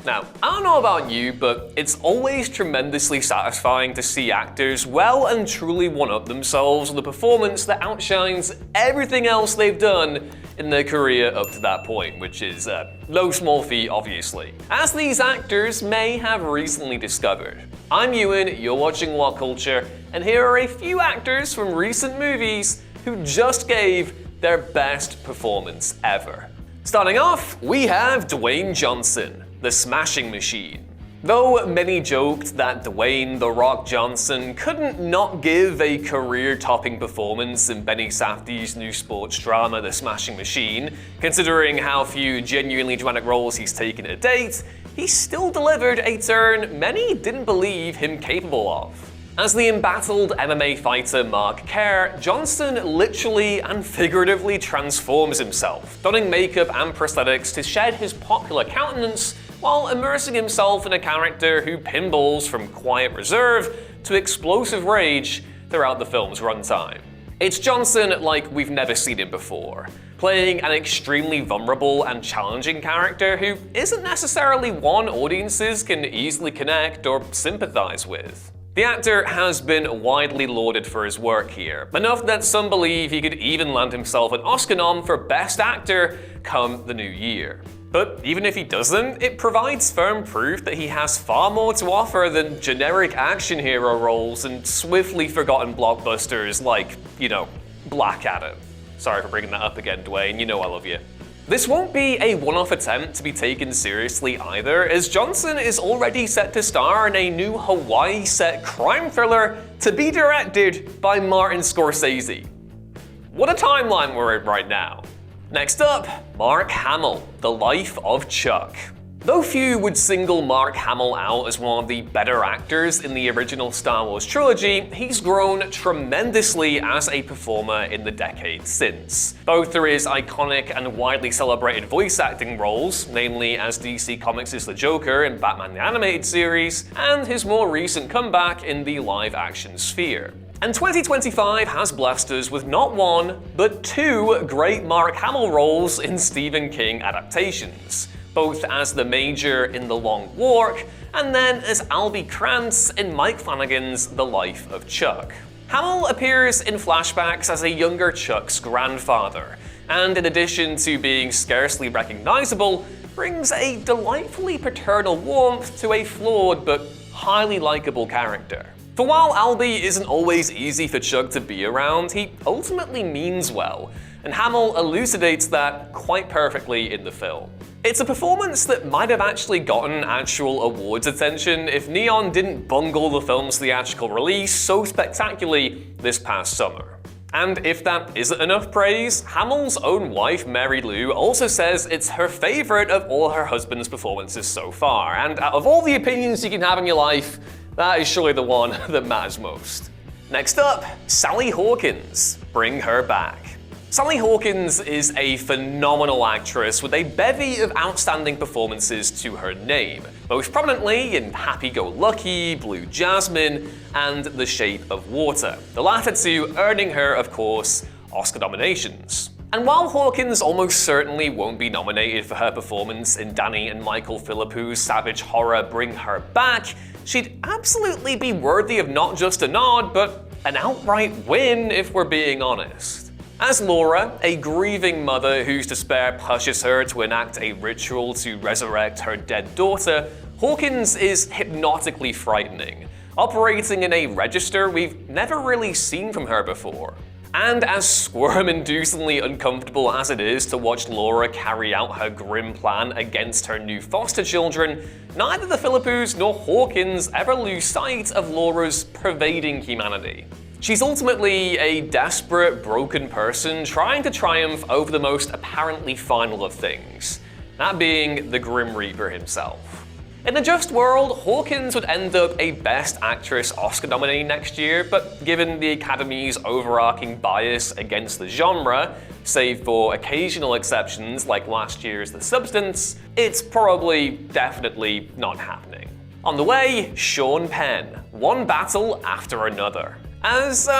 Now, I don't know about you, but it's always tremendously satisfying to see actors well and truly one-up themselves with a performance that outshines everything else they've done in their career up to that point, which is no small feat, obviously, as these actors may have recently discovered. I'm Ewan, you're watching Whatculture, and here are a few actors from recent movies who just gave their best performance ever. Starting off, we have Dwayne Johnson, the Smashing Machine. Though many joked that Dwayne "The Rock" Johnson couldn't not give a career-topping performance in Benny Safdie's new sports drama The Smashing Machine, considering how few genuinely dramatic roles he's taken to date, he still delivered a turn many didn't believe him capable of. As the embattled MMA fighter Mark Kerr, Johnson literally and figuratively transforms himself, donning makeup and prosthetics to shed his popular countenance while immersing himself in a character who pinballs from quiet reserve to explosive rage throughout the film's runtime. It's Johnson like we've never seen him before, playing an extremely vulnerable and challenging character who isn't necessarily one audiences can easily connect or sympathize with. The actor has been widely lauded for his work here, enough that some believe he could even land himself an Oscar nom for Best Actor come the new year. But even if he doesn't, it provides firm proof that he has far more to offer than generic action hero roles and swiftly forgotten blockbusters like, Black Adam. Sorry for bringing that up again, Dwayne, you know I love you. This won't be a one-off attempt to be taken seriously either, as Johnson is already set to star in a new Hawaii-set crime thriller to be directed by Martin Scorsese. What a timeline we're in right now. Next up, Mark Hamill, The Life of Chuck. Though few would single Mark Hamill out as one of the better actors in the original Star Wars trilogy, he's grown tremendously as a performer in the decades since, both through his iconic and widely celebrated voice acting roles, namely as DC Comics' The Joker in Batman the Animated Series, and his more recent comeback in the live-action sphere. And 2025 has blessed us with not one, but two great Mark Hamill roles in Stephen King adaptations, both as the Major in The Long Walk, and then as Albie Krantz in Mike Flanagan's The Life of Chuck. Hamill appears in flashbacks as a younger Chuck's grandfather, and in addition to being scarcely recognizable, brings a delightfully paternal warmth to a flawed but highly likable character. For while Albie isn't always easy for Chuck to be around, he ultimately means well, and Hamill elucidates that quite perfectly in the film. It's a performance that might have actually gotten actual awards attention if Neon didn't bungle the film's theatrical release so spectacularly this past summer. And if that isn't enough praise, Hamill's own wife, Mary Lou, also says it's her favorite of all her husband's performances so far, and out of all the opinions you can have in your life, that is surely the one that matters most. Next up, Sally Hawkins, Bring Her Back. Sally Hawkins is a phenomenal actress with a bevy of outstanding performances to her name, most prominently in Happy Go Lucky, Blue Jasmine, and The Shape of Water, the latter two earning her, of course, Oscar nominations. And while Hawkins almost certainly won't be nominated for her performance in Danny and Michael Philippou's savage horror Bring Her Back, she'd absolutely be worthy of not just a nod, but an outright win if we're being honest. As Laura, a grieving mother whose despair pushes her to enact a ritual to resurrect her dead daughter, Hawkins is hypnotically frightening, operating in a register we've never really seen from her before. And as squirm-inducingly uncomfortable as it is to watch Laura carry out her grim plan against her new foster children, neither the Philippous nor Hawkins ever lose sight of Laura's pervading humanity. She's ultimately a desperate, broken person trying to triumph over the most apparently final of things, that being the Grim Reaper himself. In a just world, Hawkins would end up a Best Actress Oscar nominee next year, but given the Academy's overarching bias against the genre, save for occasional exceptions like last year's The Substance, it's probably definitely not happening. On the way, Sean Penn, one battle after another. As,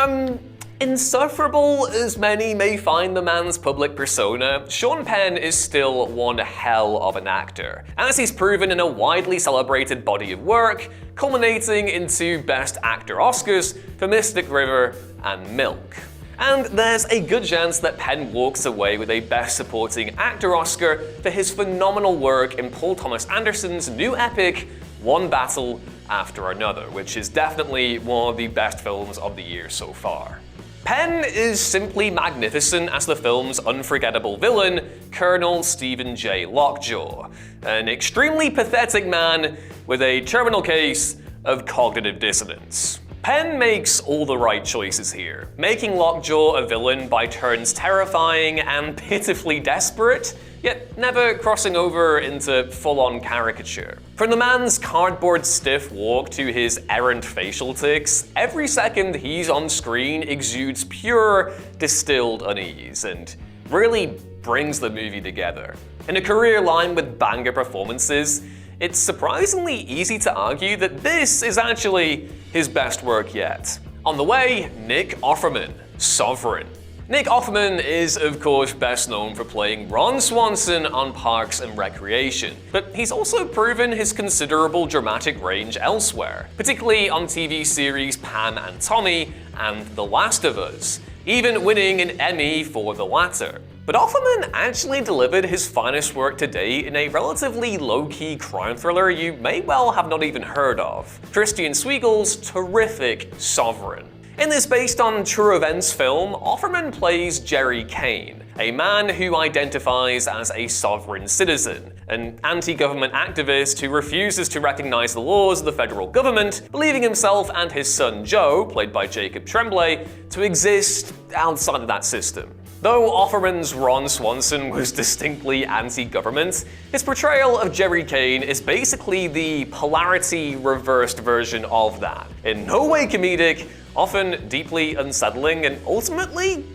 Insufferable as many may find the man's public persona, Sean Penn is still one hell of an actor, as he's proven in a widely celebrated body of work, culminating into Best Actor Oscars for Mystic River and Milk. And there's a good chance that Penn walks away with a Best Supporting Actor Oscar for his phenomenal work in Paul Thomas Anderson's new epic, One Battle After Another, which is definitely one of the best films of the year so far. Penn is simply magnificent as the film's unforgettable villain, Colonel Stephen J. Lockjaw, an extremely pathetic man with a terminal case of cognitive dissonance. Penn makes all the right choices here, making Lockjaw a villain by turns terrifying and pitifully desperate, yet never crossing over into full-on caricature. From the man's cardboard stiff walk to his errant facial tics, every second he's on screen exudes pure, distilled unease, and really brings the movie together. In a career lined with banger performances, it's surprisingly easy to argue that this is actually his best work yet. On the way, Nick Offerman, Sovereign. Nick Offerman is, of course, best known for playing Ron Swanson on Parks and Recreation, but he's also proven his considerable dramatic range elsewhere, particularly on TV series Pam and Tommy and The Last of Us, even winning an Emmy for the latter. But Offerman actually delivered his finest work to date in a relatively low-key crime thriller you may well have not even heard of, Christian Swiegel's terrific Sovereign. In this based on true events film, Offerman plays Jerry Kane, a man who identifies as a sovereign citizen, an anti-government activist who refuses to recognize the laws of the federal government, believing himself and his son Joe, played by Jacob Tremblay, to exist outside of that system. Though Offerman's Ron Swanson was distinctly anti-government, his portrayal of Jerry Kane is basically the polarity reversed version of that. In no way comedic, often deeply unsettling, and ultimately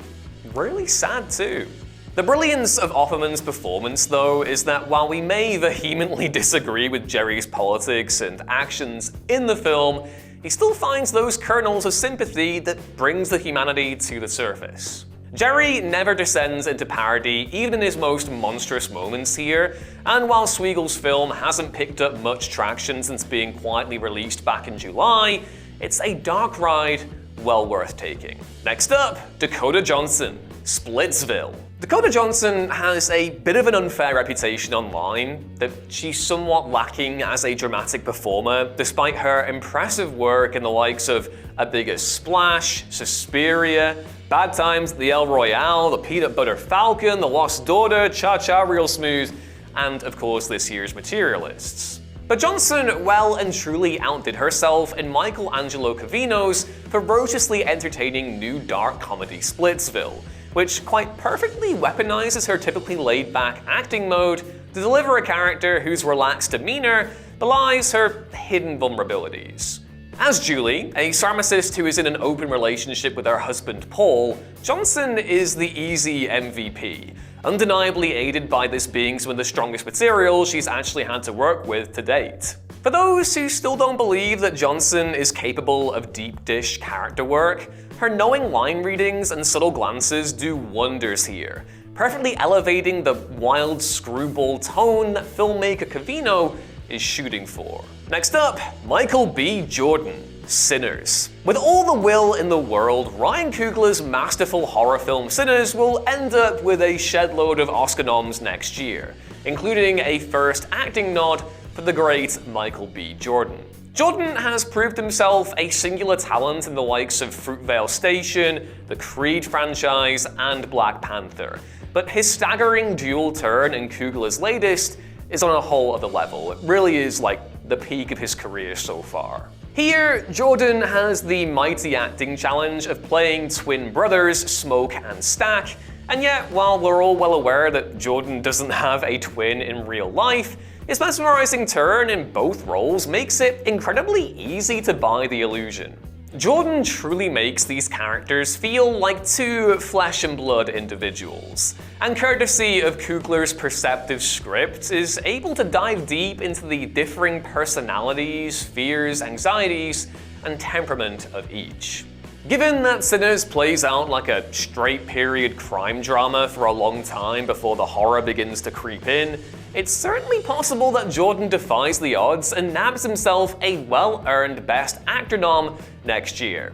really sad too. The brilliance of Offerman's performance, though, is that while we may vehemently disagree with Jerry's politics and actions in the film, he still finds those kernels of sympathy that brings the humanity to the surface. Jerry never descends into parody, even in his most monstrous moments here, and while Swiegel's film hasn't picked up much traction since being quietly released back in July, it's a dark ride well worth taking. Next up, Dakota Johnson, Splitsville. Dakota Johnson has a bit of an unfair reputation online, that she's somewhat lacking as a dramatic performer, despite her impressive work in the likes of A Bigger Splash, Suspiria, Bad Times at the El Royale, The Peanut Butter Falcon, The Lost Daughter, Cha-Cha Real Smooth, and of course this year's Materialists. But Johnson well and truly outdid herself in Michelangelo Covino's ferociously entertaining new dark comedy Splitsville, which quite perfectly weaponizes her typically laid-back acting mode to deliver a character whose relaxed demeanor belies her hidden vulnerabilities. As Julie, a pharmacist who is in an open relationship with her husband Paul, Johnson is the easy MVP, undeniably aided by this being some of the strongest material she's actually had to work with to date. For those who still don't believe that Johnson is capable of deep dish character work, her knowing line readings and subtle glances do wonders here, perfectly elevating the wild screwball tone that filmmaker Covino is shooting for. Next up, Michael B. Jordan, Sinners. With all the will in the world, Ryan Coogler's masterful horror film Sinners will end up with a shed-load of Oscar noms next year, including a first acting nod for the great Michael B. Jordan. Jordan has proved himself a singular talent in the likes of Fruitvale Station, the Creed franchise, and Black Panther, but his staggering dual turn in Coogler's latest is on a whole other level. It really is like the peak of his career so far. Here, Jordan has the mighty acting challenge of playing twin brothers Smoke and Stack, and yet, while we're all well aware that Jordan doesn't have a twin in real life, his mesmerizing turn in both roles makes it incredibly easy to buy the illusion. Jordan truly makes these characters feel like two flesh and blood individuals, and courtesy of Coogler's perceptive script, is able to dive deep into the differing personalities, fears, anxieties, and temperament of each. Given that Sinners plays out like a straight period crime drama for a long time before the horror begins to creep in, it's certainly possible that Jordan defies the odds and nabs himself a well-earned Best Actor nom next year.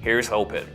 Here's hoping.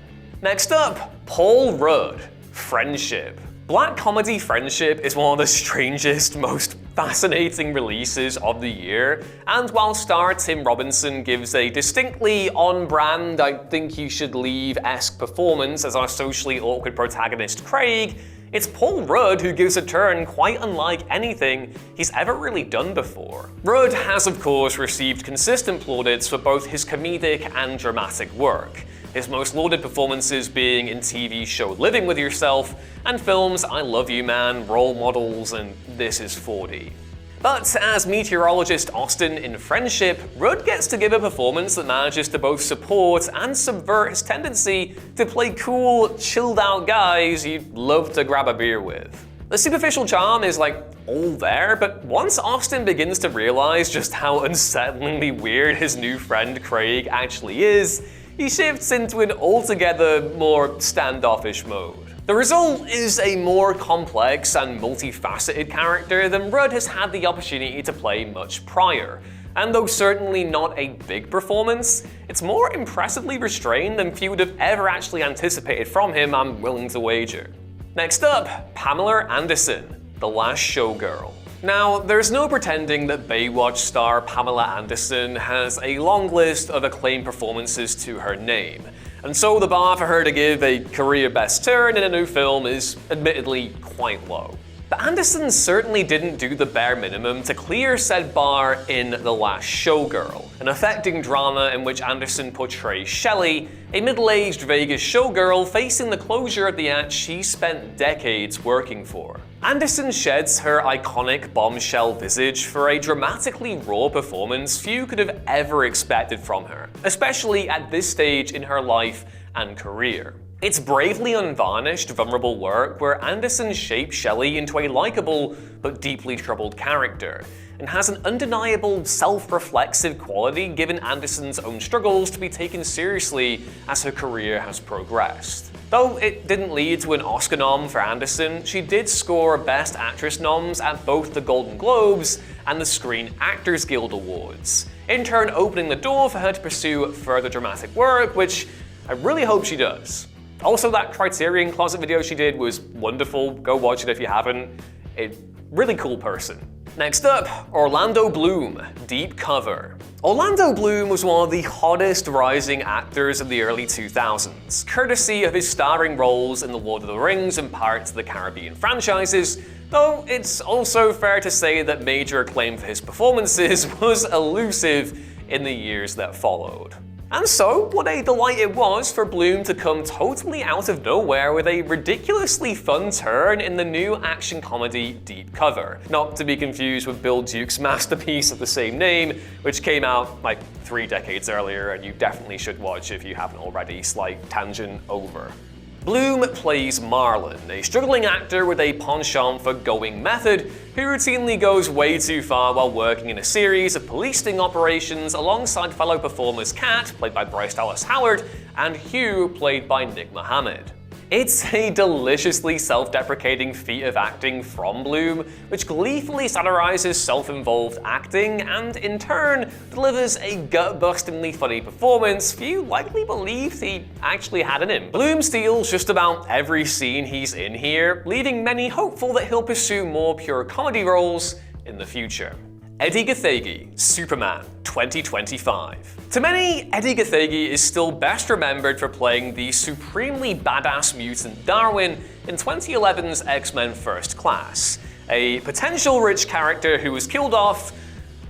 Next up, Paul Rudd, Friendship. Black comedy Friendship is one of the strangest, most fascinating releases of the year, and while star Tim Robinson gives a distinctly on-brand I think you should leave-esque performance as our socially awkward protagonist Craig, it's Paul Rudd who gives a turn quite unlike anything he's ever really done before. Rudd has of course received consistent plaudits for both his comedic and dramatic work, his most lauded performances being in TV show Living With Yourself and films I Love You Man, Role Models, and This Is 40. But as meteorologist Austin in Friendship, Rudd gets to give a performance that manages to both support and subvert his tendency to play cool, chilled-out guys you'd love to grab a beer with. The superficial charm is like all there, but once Austin begins to realize just how unsettlingly weird his new friend Craig actually is, he shifts into an altogether more standoffish mode. The result is a more complex and multifaceted character than Rudd has had the opportunity to play much prior, and though certainly not a big performance, it's more impressively restrained than few would have ever actually anticipated from him, I'm willing to wager. Next up, Pamela Anderson, The Last Showgirl. Now, there's no pretending that Baywatch star Pamela Anderson has a long list of acclaimed performances to her name, and so the bar for her to give a career best turn in a new film is admittedly quite low. But Anderson certainly didn't do the bare minimum to clear said bar in The Last Showgirl, an affecting drama in which Anderson portrays Shelley, a middle-aged Vegas showgirl facing the closure of the act she spent decades working for. Anderson sheds her iconic bombshell visage for a dramatically raw performance few could have ever expected from her, especially at this stage in her life and career. It's bravely unvarnished, vulnerable work where Anderson shapes Shelley into a likable but deeply troubled character, and has an undeniable self-reflexive quality given Anderson's own struggles to be taken seriously as her career has progressed. Though it didn't lead to an Oscar nom for Anderson, she did score Best Actress noms at both the Golden Globes and the Screen Actors Guild Awards, in turn opening the door for her to pursue further dramatic work, which I really hope she does. Also, that Criterion Closet video she did was wonderful. Go watch it if you haven't. A really cool person. Next up, Orlando Bloom, Deep Cover. Orlando Bloom was one of the hottest rising actors of the early 2000s, courtesy of his starring roles in the Lord of the Rings and Pirates of the Caribbean franchises, though it's also fair to say that major acclaim for his performances was elusive in the years that followed. And so, what a delight it was for Bloom to come totally out of nowhere with a ridiculously fun turn in the new action comedy Deep Cover, not to be confused with Bill Duke's masterpiece of the same name, which came out like 3 decades earlier and you definitely should watch if you haven't already. Slight tangent over. Bloom plays Marlon, a struggling actor with a penchant for going method, who routinely goes way too far while working in a series of police sting operations alongside fellow performers Kat, played by Bryce Dallas Howard, and Hugh, played by Nick Mohammed. It's a deliciously self-deprecating feat of acting from Bloom, which gleefully satirizes self-involved acting and, in turn, delivers a gut-bustingly funny performance few likely believed he actually had in him. Bloom steals just about every scene he's in here, leaving many hopeful that he'll pursue more pure comedy roles in the future. Eddie Gathegi, Superman, 2025. To many, Eddie Gathegi is still best remembered for playing the supremely badass mutant Darwin in 2011's X-Men First Class, a potential rich character who was killed off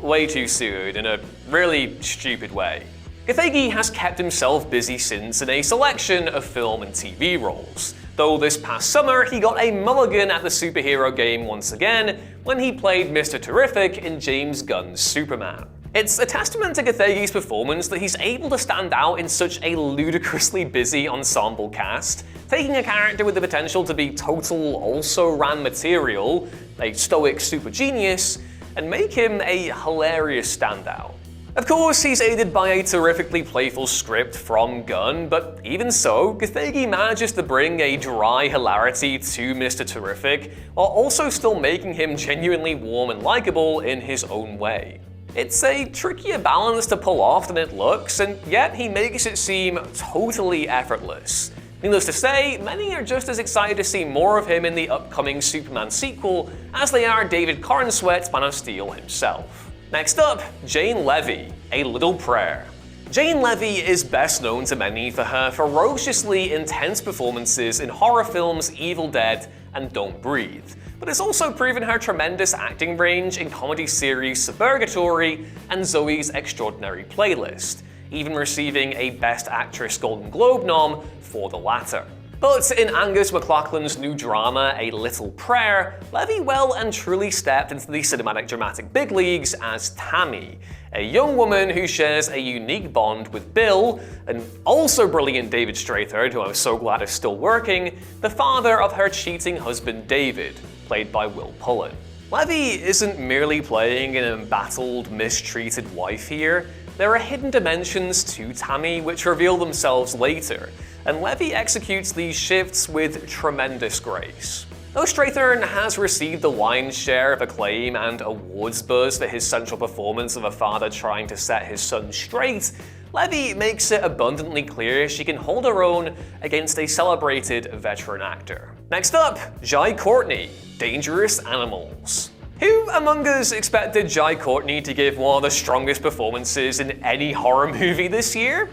way too soon in a really stupid way. Gathegi has kept himself busy since in a selection of film and TV roles, though this past summer he got a mulligan at the superhero game once again when he played Mr. Terrific in James Gunn's Superman. It's a testament to Gathegi's performance that he's able to stand out in such a ludicrously busy ensemble cast, taking a character with the potential to be total also-ran material, a stoic super genius, and make him a hilarious standout. Of course, he's aided by a terrifically playful script from Gunn, but even so, Gathegi manages to bring a dry hilarity to Mr. Terrific, while also still making him genuinely warm and likable in his own way. It's a trickier balance to pull off than it looks, and yet he makes it seem totally effortless. Needless to say, many are just as excited to see more of him in the upcoming Superman sequel as they are David Corenswet's Man of Steel himself. Next up, Jane Levy, A Little Prayer. Jane Levy is best known to many for her ferociously intense performances in horror films Evil Dead and Don't Breathe, but has also proven her tremendous acting range in comedy series Suburgatory and Zoe's Extraordinary Playlist, even receiving a Best Actress Golden Globe nom for the latter. But in Angus McLachlan's new drama, A Little Prayer, Levy well and truly stepped into the cinematic dramatic big leagues as Tammy, a young woman who shares a unique bond with Bill, an also brilliant David Strathard, who I'm so glad is still working, the father of her cheating husband David, played by Will Pullen. Levy isn't merely playing an embattled, mistreated wife here. There are hidden dimensions to Tammy which reveal themselves later, and Levy executes these shifts with tremendous grace. Though Strathern has received the lion's share of acclaim and awards buzz for his central performance of a father trying to set his son straight, Levy makes it abundantly clear she can hold her own against a celebrated veteran actor. Next up, Jai Courtney, Dangerous Animals. Who among us expected Jai Courtney to give one of the strongest performances in any horror movie this year?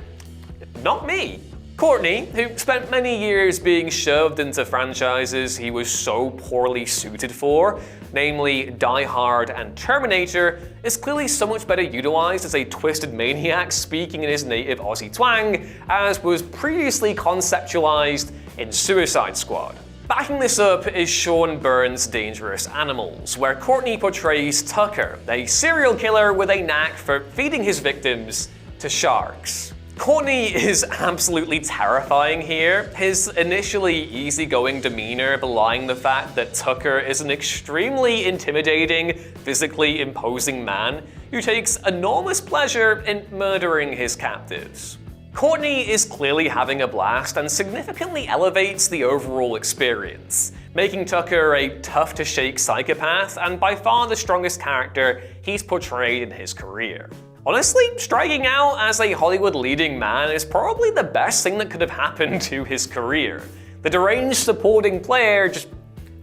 Not me. Courtney, who spent many years being shoved into franchises he was so poorly suited for, namely Die Hard and Terminator, is clearly so much better utilized as a twisted maniac speaking in his native Aussie twang, as was previously conceptualized in Suicide Squad. Backing this up is Sean Byrne's Dangerous Animals, where Courtney portrays Tucker, a serial killer with a knack for feeding his victims to sharks. Courtney is absolutely terrifying here, his initially easygoing demeanor belying the fact that Tucker is an extremely intimidating, physically imposing man who takes enormous pleasure in murdering his captives. Courtney is clearly having a blast and significantly elevates the overall experience, making Tucker a tough-to-shake psychopath and by far the strongest character he's portrayed in his career. Honestly, striking out as a Hollywood leading man is probably the best thing that could have happened to his career. The deranged supporting player just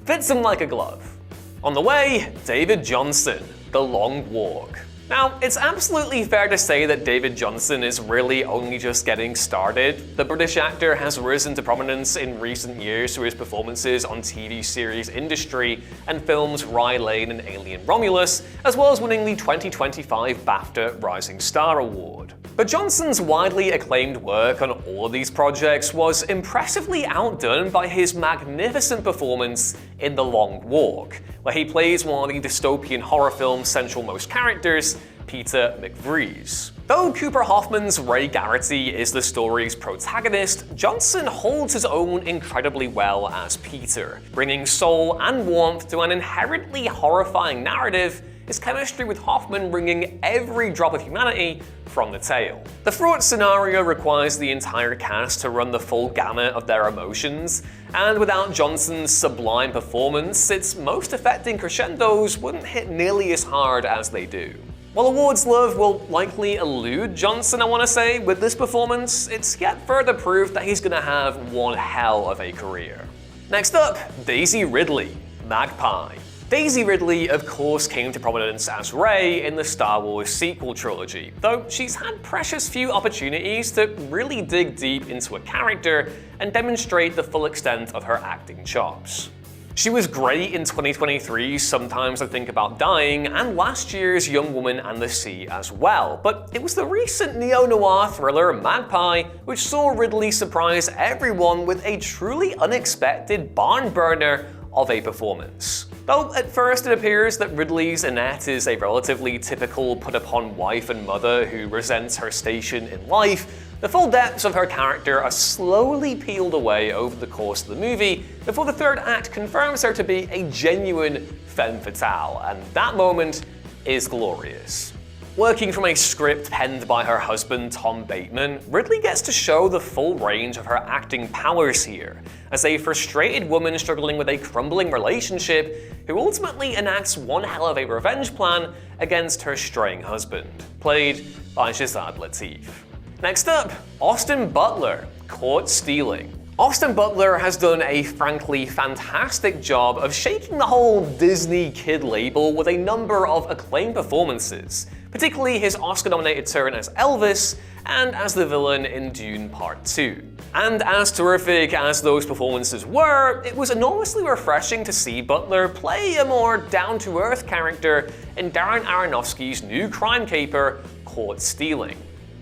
fits him like a glove. On the way, David Johnson, The Long Walk. Now, it's absolutely fair to say that David Johnson is really only just getting started. The British actor has risen to prominence in recent years through his performances on TV series Industry and films Rye Lane and Alien Romulus, as well as winning the 2025 BAFTA Rising Star Award. But Johnson's widely acclaimed work on all of these projects was impressively outdone by his magnificent performance in The Long Walk, where he plays one of the dystopian horror film's central-most characters, Peter McVries. Though Cooper Hoffman's Ray Garrity is the story's protagonist, Johnson holds his own incredibly well as Peter, bringing soul and warmth to an inherently horrifying narrative, his chemistry with Hoffman bringing every drop of humanity from the tale. The fraught scenario requires the entire cast to run the full gamut of their emotions, and without Johnson's sublime performance, its most affecting crescendos wouldn't hit nearly as hard as they do. While awards love will likely elude Johnson, I want to say, with this performance, it's yet further proof that he's gonna have one hell of a career. Next up, Daisy Ridley, Magpie. Daisy Ridley, of course, came to prominence as Rey in the Star Wars sequel trilogy, though she's had precious few opportunities to really dig deep into a character and demonstrate the full extent of her acting chops. She was great in 2023's Sometimes I Think About Dying and last year's Young Woman and the Sea as well, but it was the recent neo-noir thriller Magpie which saw Ridley surprise everyone with a truly unexpected barn burner of a performance. Though at first it appears that Ridley's Annette is a relatively typical put-upon wife and mother who resents her station in life, the full depths of her character are slowly peeled away over the course of the movie before the third act confirms her to be a genuine femme fatale, and that moment is glorious. Working from a script penned by her husband Tom Bateman, Ridley gets to show the full range of her acting powers here, as a frustrated woman struggling with a crumbling relationship who ultimately enacts one hell of a revenge plan against her straying husband, played by Shazad Latif. Next up, Austin Butler, Caught Stealing. Austin Butler has done a frankly fantastic job of shaking the whole Disney kid label with a number of acclaimed performances, particularly his Oscar-nominated turn as Elvis and as the villain in Dune Part 2. And as terrific as those performances were, it was enormously refreshing to see Butler play a more down-to-earth character in Darren Aronofsky's new crime caper, Caught Stealing.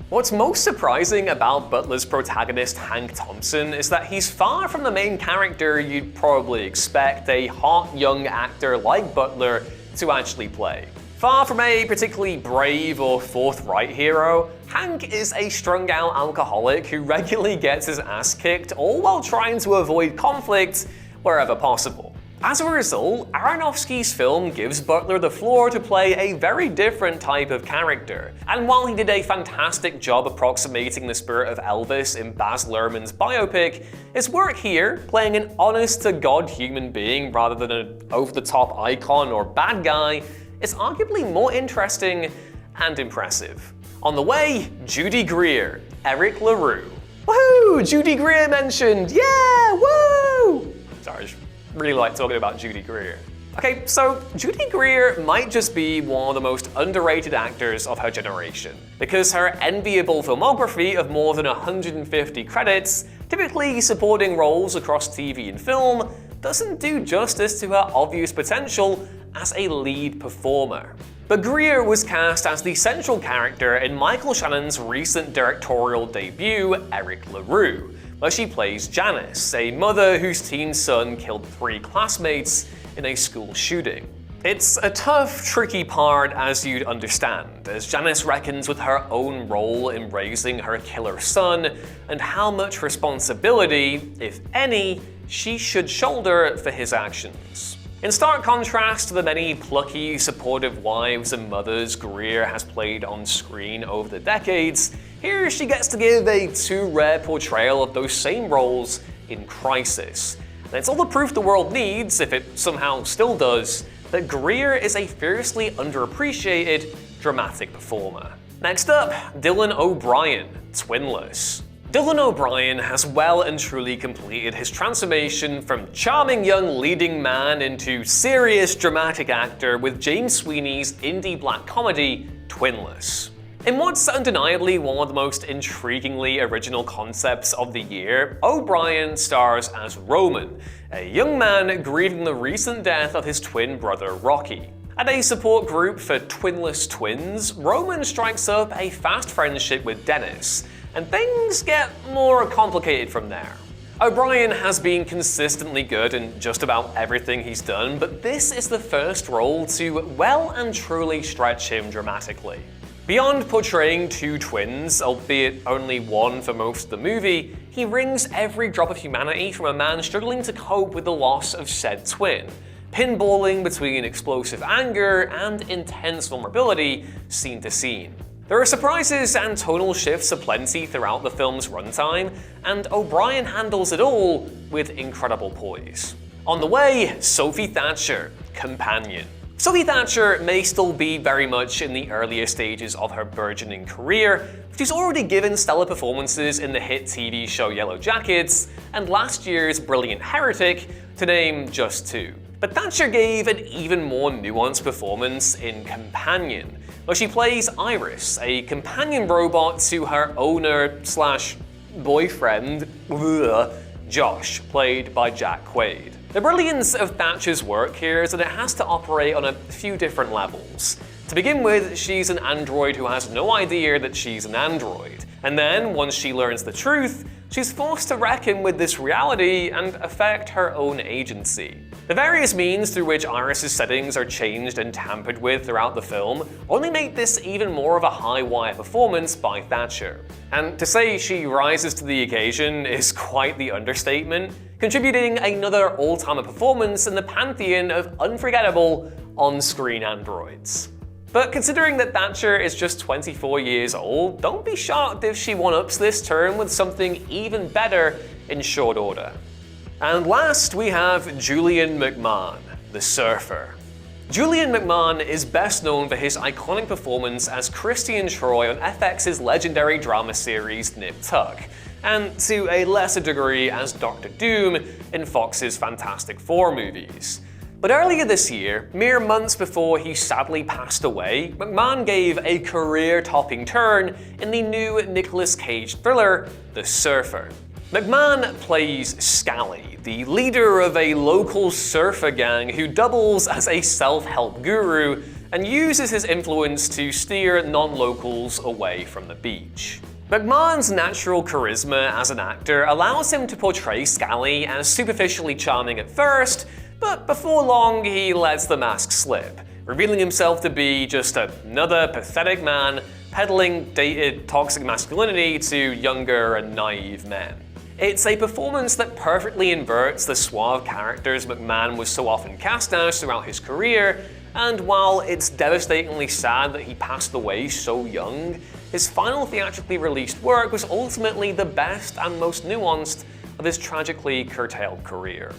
What's most surprising about Butler's protagonist Hank Thompson is that he's far from the main character you'd probably expect a hot young actor like Butler to actually play. Far from a particularly brave or forthright hero, Hank is a strung-out alcoholic who regularly gets his ass kicked, all while trying to avoid conflict wherever possible. As a result, Aronofsky's film gives Butler the floor to play a very different type of character. And while he did a fantastic job approximating the spirit of Elvis in Baz Luhrmann's Biopic, his work here, playing an honest-to-God human being rather than an over-the-top icon or bad guy, is arguably more interesting and impressive. On the way, Judy Greer, Eric Larue. Woohoo! Judy Greer mentioned! Yeah! Woo! Sorry, really like talking about Judy Greer. Okay, so Judy Greer might just be one of the most underrated actors of her generation, because her enviable filmography of more than 150 credits, typically supporting roles across TV and film, doesn't do justice to her obvious potential as a lead performer. But Greer was cast as the central character in Michael Shannon's recent directorial debut, Eric Larue, where she plays Janice, a mother whose teen son killed 3 classmates in a school shooting. It's a tough, tricky part, as you'd understand, as Janice reckons with her own role in raising her killer son and how much responsibility, if any, she should shoulder for his actions. In stark contrast to the many plucky, supportive wives and mothers Greer has played on screen over the decades, here she gets to give a too rare portrayal of those same roles in Crisis. And it's all the proof the world needs, if it somehow still does, that Greer is a fiercely underappreciated, dramatic performer. Next up, Dylan O'Brien, Twinless. Dylan O'Brien has well and truly completed his transformation from charming young leading man into serious dramatic actor with James Sweeney's indie black comedy, Twinless. In what's undeniably one of the most intriguingly original concepts of the year, O'Brien stars as Roman, a young man grieving the recent death of his twin brother Rocky. At a support group for twinless twins, Roman strikes up a fast friendship with Dennis, and things get more complicated from there. O'Brien has been consistently good in just about everything he's done, but this is the first role to well and truly stretch him dramatically. Beyond portraying 2 twins, albeit only one for most of the movie, he wrings every drop of humanity from a man struggling to cope with the loss of said twin, pinballing between explosive anger and intense vulnerability scene to scene. There are surprises and tonal shifts aplenty throughout the film's runtime, and O'Brien handles it all with incredible poise. On the way, Sophie Thatcher, Companion. Sophie Thatcher may still be very much in the earlier stages of her burgeoning career, but she's already given stellar performances in the hit TV show Yellow Jackets and last year's brilliant Heretic, to name just 2. But Thatcher gave an even more nuanced performance in Companion, where she plays Iris, a companion robot to her owner/boyfriend, Josh, played by Jack Quaid. The brilliance of Thatcher's work here is that it has to operate on a few different levels. To begin with, she's an android who has no idea that she's an android, and then, once she learns the truth, she's forced to reckon with this reality and affect her own agency. The various means through which Iris's settings are changed and tampered with throughout the film only make this even more of a high-wire performance by Thatcher. And to say she rises to the occasion is quite the understatement, contributing another all-timer performance in the pantheon of unforgettable on-screen androids. But considering that Thatcher is just 24 years old, don't be shocked if she one-ups this term with something even better in short order. And last, we have Julian McMahon, the surfer. Julian McMahon is best known for his iconic performance as Christian Troy on FX's legendary drama series Nip Tuck, and to a lesser degree as Dr. Doom in Fox's Fantastic Four movies. But earlier this year, mere months before he sadly passed away, McMahon gave a career-topping turn in the new Nicolas Cage thriller, The Surfer. McMahon plays Scally, the leader of a local surfer gang who doubles as a self-help guru and uses his influence to steer non-locals away from the beach. McMahon's natural charisma as an actor allows him to portray Scally as superficially charming at first, but before long he lets the mask slip, revealing himself to be just another pathetic man peddling dated toxic masculinity to younger and naive men. It's a performance that perfectly inverts the suave characters McMahon was so often cast as throughout his career, and while it's devastatingly sad that he passed away so young, his final theatrically released work was ultimately the best and most nuanced of his tragically curtailed career.